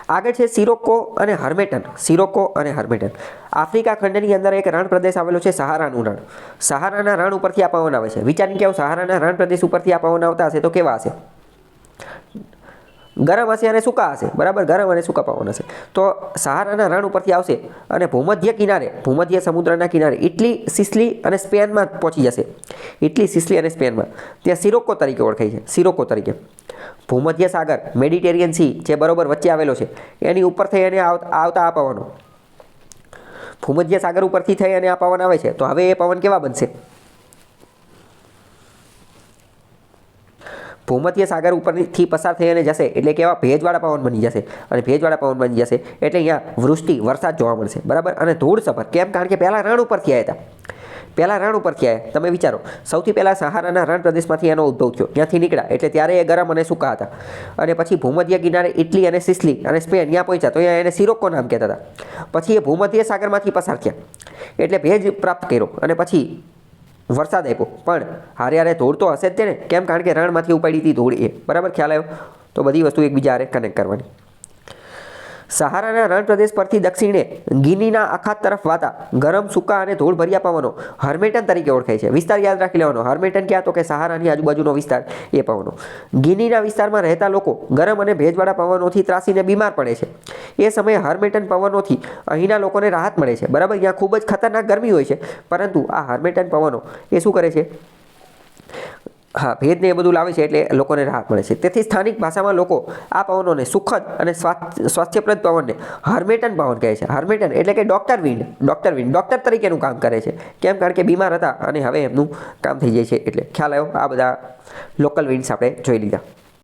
આગળ છે સિરોકો અને હર્મેટન. સિરોકો અને હર્મેટન. આફ્રિકા ખંડની અંદર એક રણ પ્રદેશ આવેલો છે, સહારાનું રણ. સહારાના રણ ઉપરથી આ પવન આવે છે. વિચારીને કેવું, સહારાના રણ પ્રદેશ ઉપરથી આ પવન આવતા હશે તો કેવા હશે? ગરમ હશે અને સૂકા હશે, બરાબર, ગરમ અને સૂકા પવન હશે. તો સહારાના રણ ઉપરથી આવશે અને ભૂમધ્ય સમુદ્રના કિનારે ઇટલી, સિસલી અને સ્પેનમાં પહોંચી જશે. ઇટલી, સિસલી અને સ્પેનમાં ત્યાં સિરોકો તરીકે ઓળખાય છે, સિરોકો તરીકે. ભૂમધ્ય સાગર, મેડિટેરિયન સી જે બરોબર વચ્ચે આવેલો છે, એની ઉપર થઈ અને આવતા આ પવનો, ભૂમધ્ય સાગર ઉપરથી થઈ અને આ પવન આવે છે. તો હવે એ પવન કેવા બનશે? ભૂમધ્ય સાગર ઉપરથી પસાર થઈ અને જશે એટલે કેવા ભેજવાળા પવન બની જશે. અને ભેજવાળા પવન બની જશે એટલે અહીંયા વૃષ્ટિ, વરસાદ જોવા મળશે, બરાબર. અને ધૂળસભર, કેમ? કારણ કે પહેલાં રણ ઉપરથી આવ્યા હતા. તમે વિચારો, સૌથી પહેલાં સહારાના રણ પ્રદેશમાંથી એનો ઉદ્ભવ થયો, ત્યાંથી નીકળ્યા એટલે ત્યારે એ ગરમ અને સૂકા હતા. અને પછી ભૂમધ્ય કિનારે ઇટલી અને સિસલી અને સ્પેન ત્યાં પહોંચ્યા તો અહીંયા એને સિરોકો નામ કહેતા હતા. પછી એ ભૂમધ્ય સાગરમાંથી પસાર થયા એટલે ભેજ પ્રાપ્ત કર્યો અને પછી વરસાદ આપ્યો. પણ હારે ધૂળ તો હશે જ તેને, કેમ? કારણ કે રણમાંથી ઉપાડી હતી ધૂળ એ, બરાબર, ખ્યાલ આવ્યો? તો બધી વસ્તુ એકબીજા હારે કનેક્ટ કરવાની. સહારાના રણ પ્રદેશ પરથી દક્ષિણે ગિનીના અખાત તરફ વાતા ગરમ, સૂકા અને ધૂળ ભર્યા પવનો હર્મેટન તરીકે ઓળખાય છે. વિસ્તાર યાદ રાખી લેવાનો. હર્મેટન ક્યાં? તો કે સહારાની આજુબાજુનો વિસ્તાર, એ પવનો. ગિનીના વિસ્તારમાં રહેતા લોકો ગરમ અને ભેજવાળા પવનોથી ત્રાસીને બીમાર પડે છે. એ સમયે હર્મેટન પવનોથી અહીંના લોકોને રાહત મળે છે, બરાબર. ત્યાં ખૂબ જ ખતરનાક ગરમી હોય છે, પરંતુ આ હર્મેટન પવનો એ શું કરે છે? હા, ભેજને એ બધું લાવે છે એટલે લોકોને રાહત મળે છે. તેથી સ્થાનિક ભાષામાં લોકો આ પવનોને સુખદ અને સ્વાસ્થ્યપ્રદ પવનને હર્મેટન પવન કહે છે. હર્મેટન એટલે કે ડૉક્ટર વિન્ડ. ડૉક્ટર તરીકેનું કામ કરે છે. કેમ? કારણ કે બીમાર હતા અને હવે એમનું કામ થઈ જાય છે એટલે. ખ્યાલ આવ્યો? આ બધા લોકલ વિન્ડ્સ આપણે જોઈ લીધા.